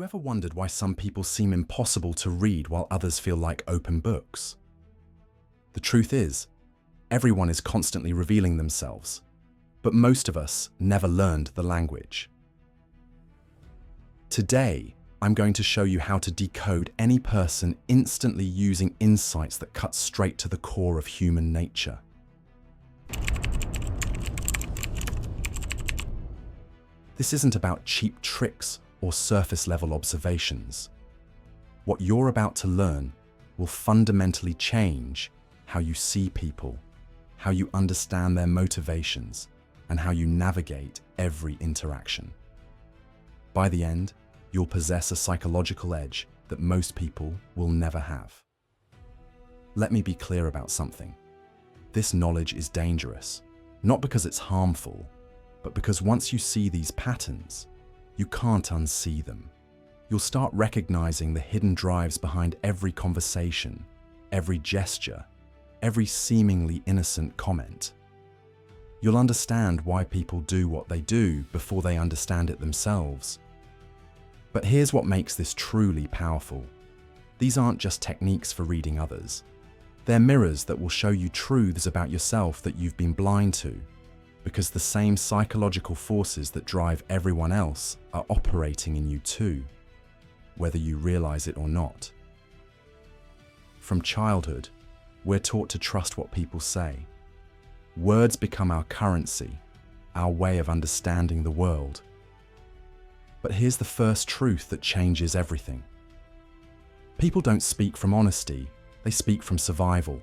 you ever wondered why some people seem impossible to read while others feel like open books? The truth is, everyone is constantly revealing themselves, but most of us never learned the language. Today, I'm going to show you how to decode any person instantly using insights that cut straight to the core of human nature. This isn't about cheap tricks or surface-level observations. What you're about to learn will fundamentally change how you see people, how you understand their motivations, and how you navigate every interaction. By the end, you'll possess a psychological edge that most people will never have. Let me be clear about something. This knowledge is dangerous, not because it's harmful, but because once you see these patterns, you can't unsee them. You'll start recognizing the hidden drives behind every conversation, every gesture, every seemingly innocent comment. You'll understand why people do what they do before they understand it themselves. But here's what makes this truly powerful. These aren't just techniques for reading others. They're mirrors that will show you truths about yourself that you've been blind to, because the same psychological forces that drive everyone else are operating in you too, whether you realize it or not. From childhood, we're taught to trust what people say. Words become our currency, our way of understanding the world. But here's the first truth that changes everything. People don't speak from honesty, they speak from survival.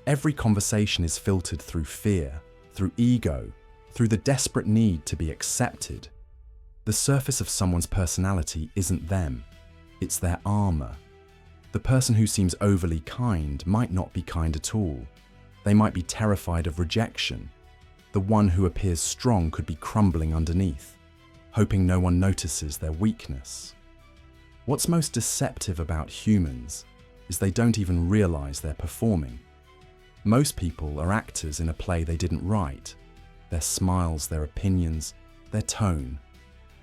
Every conversation is filtered through fear, through ego, through the desperate need to be accepted. The surface of someone's personality isn't them, it's their armor. The person who seems overly kind might not be kind at all. They might be terrified of rejection. The one who appears strong could be crumbling underneath, hoping no one notices their weakness. What's most deceptive about humans is they don't even realize they're performing. Most people are actors in a play they didn't write. Their smiles, their opinions, their tone,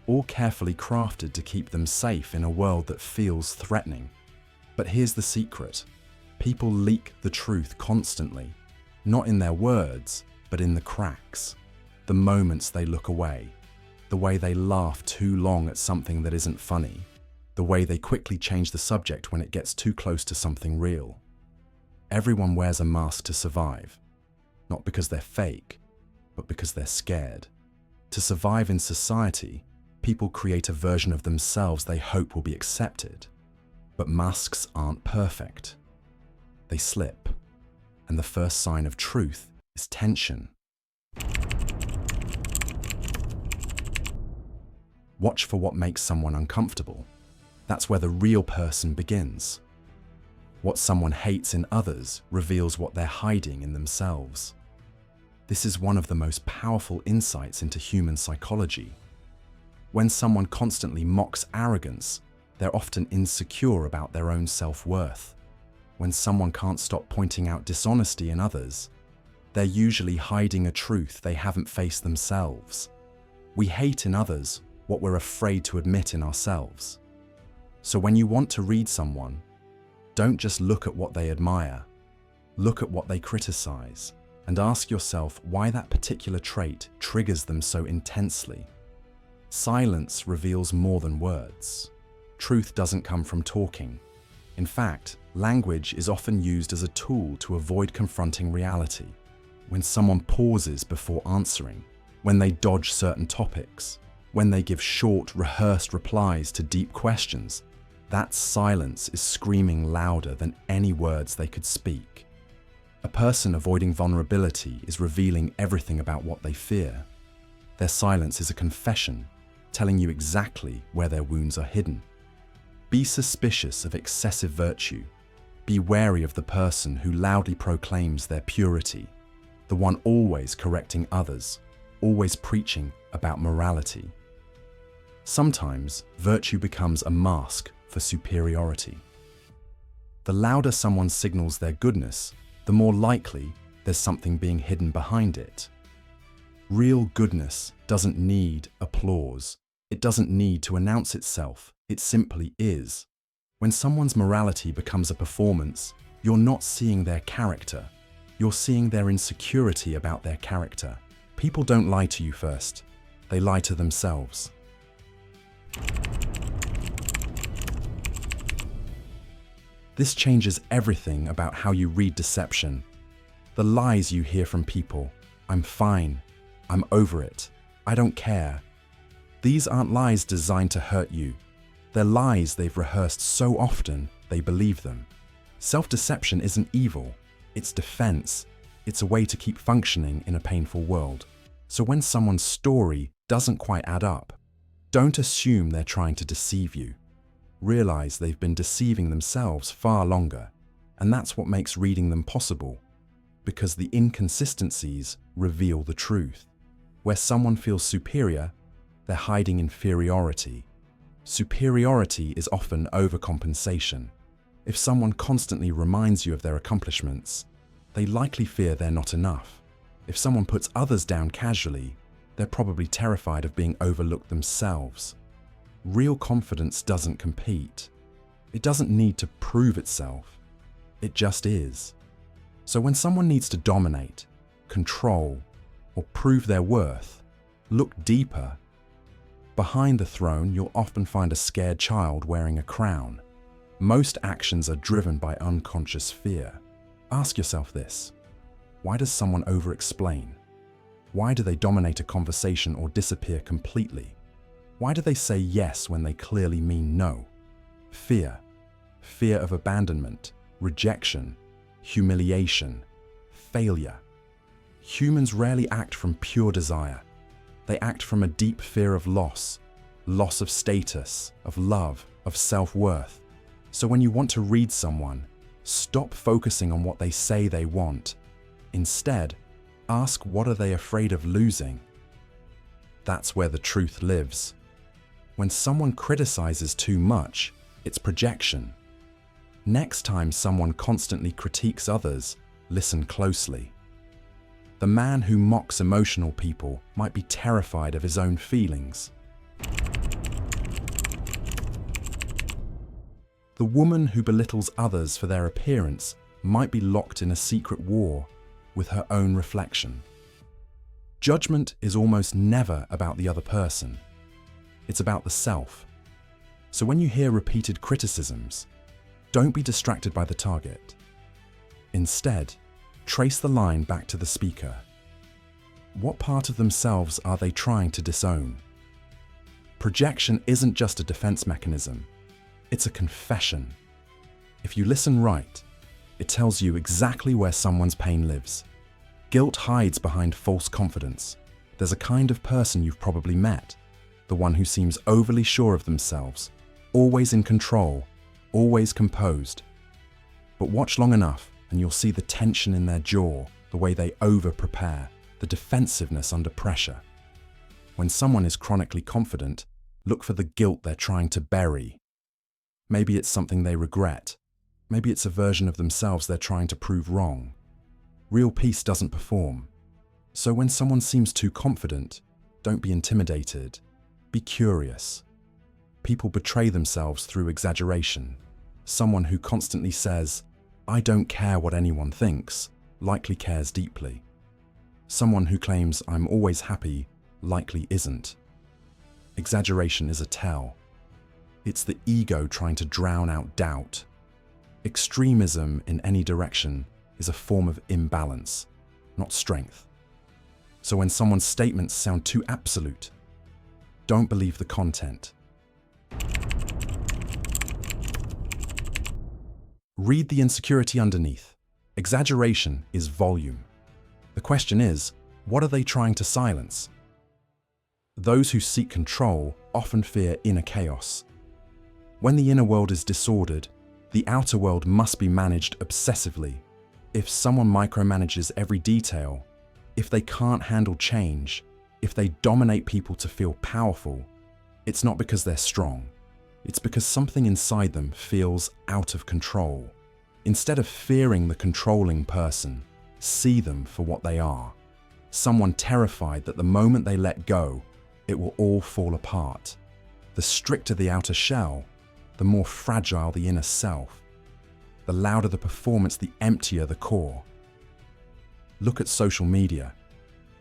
all carefully crafted to keep them safe in a world that feels threatening. But here's the secret. People leak the truth constantly, not in their words, but in the cracks, the moments they look away, the way they laugh too long at something that isn't funny, the way they quickly change the subject when it gets too close to something real. Everyone wears a mask to survive, not because they're fake, but because they're scared. To survive in society, people create a version of themselves they hope will be accepted. But masks aren't perfect. They slip, and the first sign of truth is tension. Watch for what makes someone uncomfortable. That's where the real person begins. What someone hates in others reveals what they're hiding in themselves. This is one of the most powerful insights into human psychology. When someone constantly mocks arrogance, they're often insecure about their own self-worth. When someone can't stop pointing out dishonesty in others, they're usually hiding a truth they haven't faced themselves. We hate in others what we're afraid to admit in ourselves. So when you want to read someone, don't just look at what they admire. Look at what they criticize, and ask yourself why that particular trait triggers them so intensely. Silence reveals more than words. Truth doesn't come from talking. In fact, language is often used as a tool to avoid confronting reality. When someone pauses before answering, when they dodge certain topics, when they give short, rehearsed replies to deep questions, that silence is screaming louder than any words they could speak. A person avoiding vulnerability is revealing everything about what they fear. Their silence is a confession, telling you exactly where their wounds are hidden. Be suspicious of excessive virtue. Be wary of the person who loudly proclaims their purity, the one always correcting others, always preaching about morality. Sometimes, virtue becomes a mask for superiority. The louder someone signals their goodness, the more likely there's something being hidden behind it. Real goodness doesn't need applause. It doesn't need to announce itself. It simply is. When someone's morality becomes a performance, you're not seeing their character. You're seeing their insecurity about their character. People don't lie to you first. They lie to themselves. This changes everything about how you read deception. The lies you hear from people, "I'm fine, I'm over it, I don't care." These aren't lies designed to hurt you. They're lies they've rehearsed so often they believe them. Self-deception isn't evil, it's defense. It's a way to keep functioning in a painful world. So when someone's story doesn't quite add up, don't assume they're trying to deceive you. Realize they've been deceiving themselves far longer, and that's what makes reading them possible, because the inconsistencies reveal the truth. Where someone feels superior, they're hiding inferiority. Superiority is often overcompensation. If someone constantly reminds you of their accomplishments, they likely fear they're not enough. If someone puts others down casually, they're probably terrified of being overlooked themselves. Real confidence doesn't compete. It doesn't need to prove itself. It just is. So when someone needs to dominate, control, or prove their worth, look deeper. Behind the throne, you'll often find a scared child wearing a crown. Most actions are driven by unconscious fear. Ask yourself this: why does someone over-explain? Why do they dominate a conversation or disappear completely? Why do they say yes when they clearly mean no? Fear. Fear of abandonment, rejection, humiliation, failure. Humans rarely act from pure desire. They act from a deep fear of loss of status, of love, of self-worth. So when you want to read someone, stop focusing on what they say they want. Instead, ask, what are they afraid of losing? That's where the truth lives. When someone criticizes too much, it's projection. Next time someone constantly critiques others, listen closely. The man who mocks emotional people might be terrified of his own feelings. The woman who belittles others for their appearance might be locked in a secret war with her own reflection. Judgment is almost never about the other person. It's about the self. So when you hear repeated criticisms, don't be distracted by the target. Instead, trace the line back to the speaker. What part of themselves are they trying to disown? Projection isn't just a defense mechanism, it's a confession. If you listen right, it tells you exactly where someone's pain lives. Guilt hides behind false confidence. There's a kind of person you've probably met, the one who seems overly sure of themselves, always in control, always composed. But watch long enough and you'll see the tension in their jaw, the way they over-prepare, the defensiveness under pressure. When someone is chronically confident, look for the guilt they're trying to bury. Maybe it's something they regret. Maybe it's a version of themselves they're trying to prove wrong. Real peace doesn't perform. So when someone seems too confident, don't be intimidated. Be curious. People betray themselves through exaggeration. Someone who constantly says, "I don't care what anyone thinks," likely cares deeply. Someone who claims, "I'm always happy," likely isn't. Exaggeration is a tell. It's the ego trying to drown out doubt. Extremism in any direction is a form of imbalance, not strength. So when someone's statements sound too absolute, don't believe the content. Read the insecurity underneath. Exaggeration is volume. The question is, what are they trying to silence? Those who seek control often fear inner chaos. When the inner world is disordered, the outer world must be managed obsessively. If someone micromanages every detail, if they can't handle change, if they dominate people to feel powerful, it's not because they're strong. It's because something inside them feels out of control. Instead of fearing the controlling person, see them for what they are. Someone terrified that the moment they let go, it will all fall apart. The stricter the outer shell, the more fragile the inner self. The louder the performance, the emptier the core. Look at social media.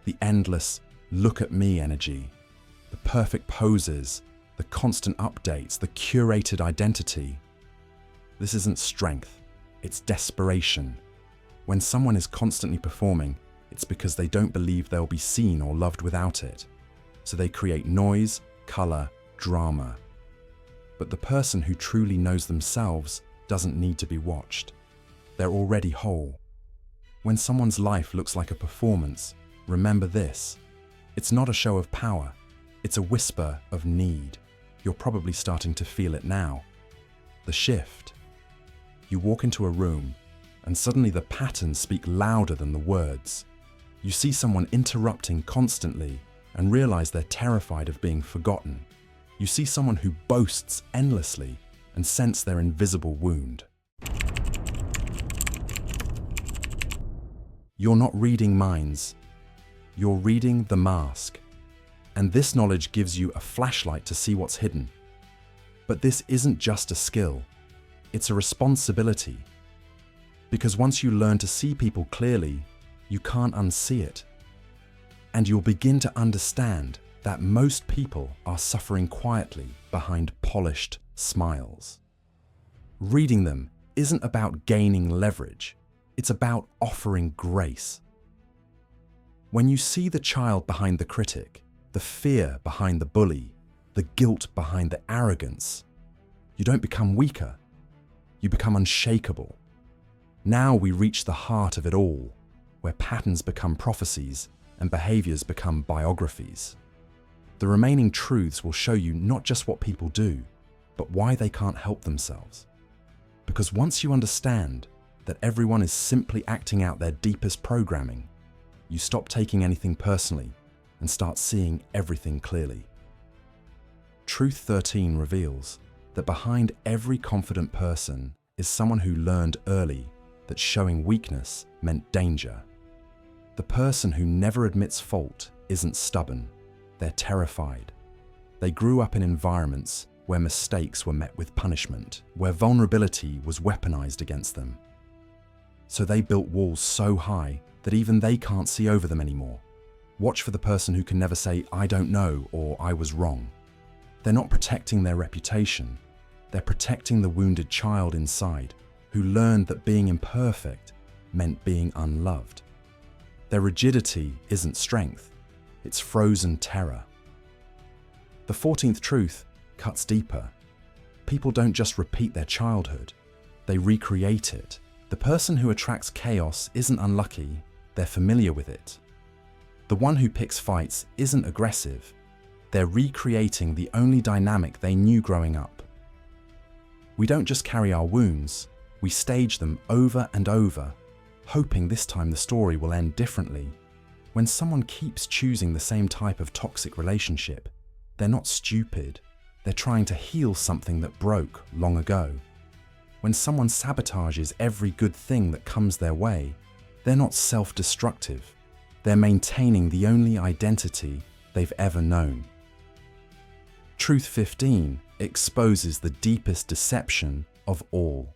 The endless "look at me" energy. The perfect poses, the constant updates, the curated identity. This isn't strength, it's desperation. When someone is constantly performing, it's because they don't believe they'll be seen or loved without it. So they create noise, color, drama. But the person who truly knows themselves doesn't need to be watched. They're already whole. When someone's life looks like a performance, remember this. It's not a show of power. It's a whisper of need. You're probably starting to feel it now. The shift. You walk into a room, and suddenly the patterns speak louder than the words. You see someone interrupting constantly and realize they're terrified of being forgotten. You see someone who boasts endlessly and sense their invisible wound. You're not reading minds. You're reading the mask. And this knowledge gives you a flashlight to see what's hidden. But this isn't just a skill. It's a responsibility. Because once you learn to see people clearly, you can't unsee it. And you'll begin to understand that most people are suffering quietly behind polished smiles. Reading them isn't about gaining leverage. It's about offering grace. When you see the child behind the critic, the fear behind the bully, the guilt behind the arrogance, you don't become weaker. You become unshakable. Now we reach the heart of it all, where patterns become prophecies and behaviors become biographies. The remaining truths will show you not just what people do, but why they can't help themselves. Because once you understand that everyone is simply acting out their deepest programming, you stop taking anything personally and start seeing everything clearly. Truth 13 reveals that behind every confident person is someone who learned early that showing weakness meant danger. The person who never admits fault isn't stubborn, they're terrified. They grew up in environments where mistakes were met with punishment, where vulnerability was weaponized against them. So they built walls so high that even they can't see over them anymore. Watch for the person who can never say, "I don't know," or "I was wrong." They're not protecting their reputation. They're protecting the wounded child inside, who learned that being imperfect meant being unloved. Their rigidity isn't strength, it's frozen terror. The 14th truth cuts deeper. People don't just repeat their childhood, they recreate it. The person who attracts chaos isn't unlucky, they're familiar with it. The one who picks fights isn't aggressive, they're recreating the only dynamic they knew growing up. We don't just carry our wounds, we stage them over and over, hoping this time the story will end differently. When someone keeps choosing the same type of toxic relationship, they're not stupid, they're trying to heal something that broke long ago. When someone sabotages every good thing that comes their way, they're not self-destructive, they're maintaining the only identity they've ever known. Truth 15 exposes the deepest deception of all.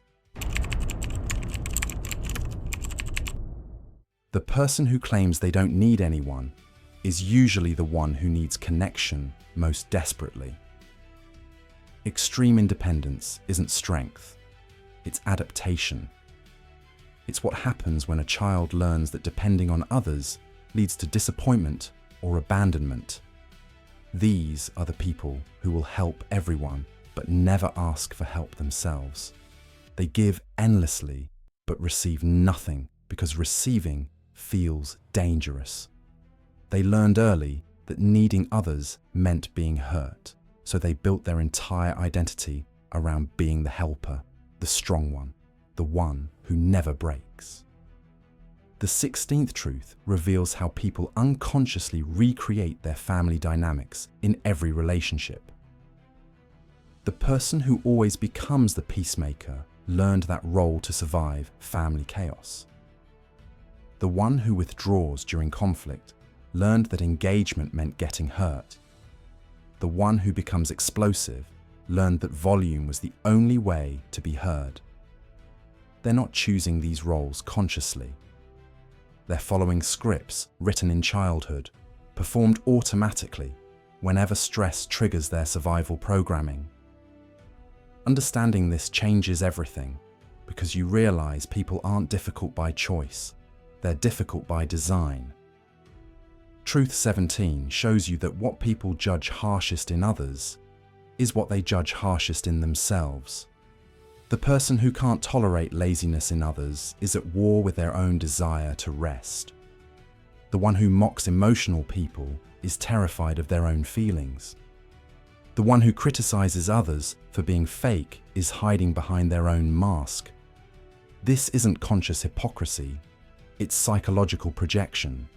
The person who claims they don't need anyone is usually the one who needs connection most desperately. Extreme independence isn't strength, it's adaptation. It's what happens when a child learns that depending on others leads to disappointment or abandonment. These are the people who will help everyone but never ask for help themselves. They give endlessly but receive nothing because receiving feels dangerous. They learned early that needing others meant being hurt, so they built their entire identity around being the helper, the strong one, the one who never breaks. The 16th truth reveals how people unconsciously recreate their family dynamics in every relationship. The person who always becomes the peacemaker learned that role to survive family chaos. The one who withdraws during conflict learned that engagement meant getting hurt. the one who becomes explosive, learned that volume was the only way to be heard. They're not choosing these roles consciously. They're following scripts written in childhood, performed automatically whenever stress triggers their survival programming. Understanding this changes everything, because you realize people aren't difficult by choice, they're difficult by design. Truth 17 shows you that what people judge harshest in others is what they judge harshest in themselves. The person who can't tolerate laziness in others is at war with their own desire to rest. The one who mocks emotional people is terrified of their own feelings. The one who criticizes others for being fake is hiding behind their own mask. This isn't conscious hypocrisy, it's psychological projection.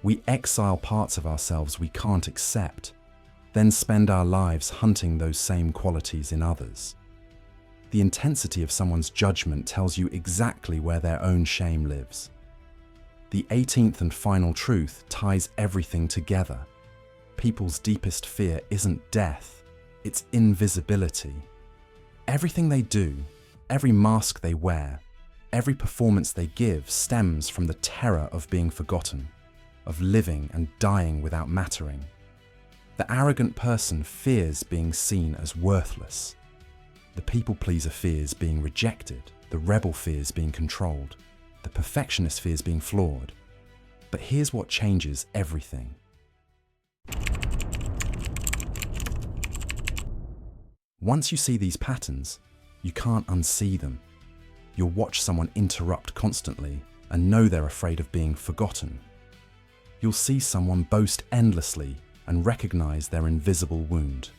We exile parts of ourselves we can't accept, then spend our lives hunting those same qualities in others. The intensity of someone's judgment tells you exactly where their own shame lives. The 18th and final truth ties everything together. People's deepest fear isn't death, it's invisibility. Everything they do, every mask they wear, every performance they give stems from the terror of being forgotten, of living and dying without mattering. The arrogant person fears being seen as worthless. The people pleaser fears being rejected. The rebel fears being controlled. The perfectionist fears being flawed. But here's what changes everything. Once you see these patterns, you can't unsee them. You'll watch someone interrupt constantly and know they're afraid of being forgotten. You'll see someone boast endlessly and recognize their invisible wound.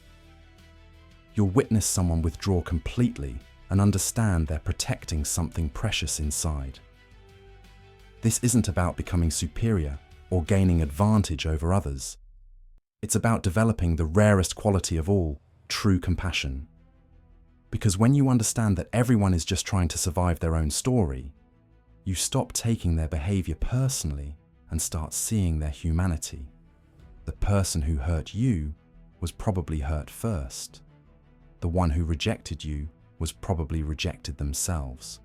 You'll witness someone withdraw completely and understand they're protecting something precious inside. This isn't about becoming superior or gaining advantage over others. It's about developing the rarest quality of all, true compassion. Because when you understand that everyone is just trying to survive their own story, you stop taking their behavior personally and start seeing their humanity. The person who hurt you was probably hurt first. The one who rejected you was probably rejected themselves.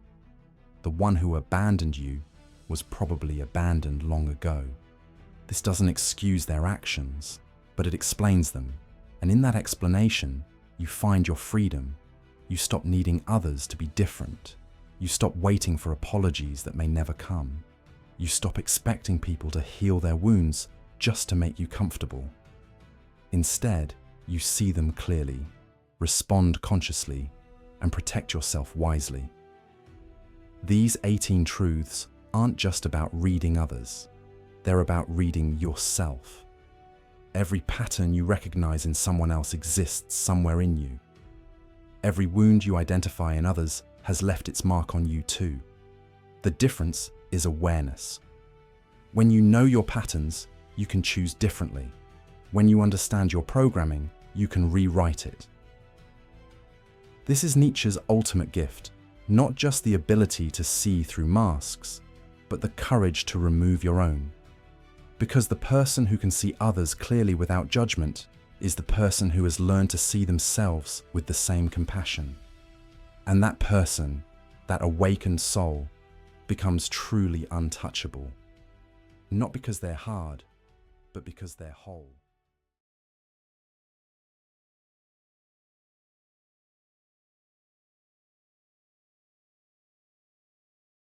The one who abandoned you was probably abandoned long ago. This doesn't excuse their actions, but it explains them. And in that explanation, you find your freedom. You stop needing others to be different. You stop waiting for apologies that may never come. You stop expecting people to heal their wounds just to make you comfortable. Instead, you see them clearly, respond consciously, and protect yourself wisely. These 18 truths aren't just about reading others. They're about reading yourself. Every pattern you recognize in someone else exists somewhere in you. Every wound you identify in others has left its mark on you too. The difference is awareness. When you know your patterns, you can choose differently. When you understand your programming, you can rewrite it. This is Nietzsche's ultimate gift, not just the ability to see through masks, but the courage to remove your own. Because the person who can see others clearly without judgment is the person who has learned to see themselves with the same compassion. And that person, that awakened soul, becomes truly untouchable. Not because they're hard, but because they're whole.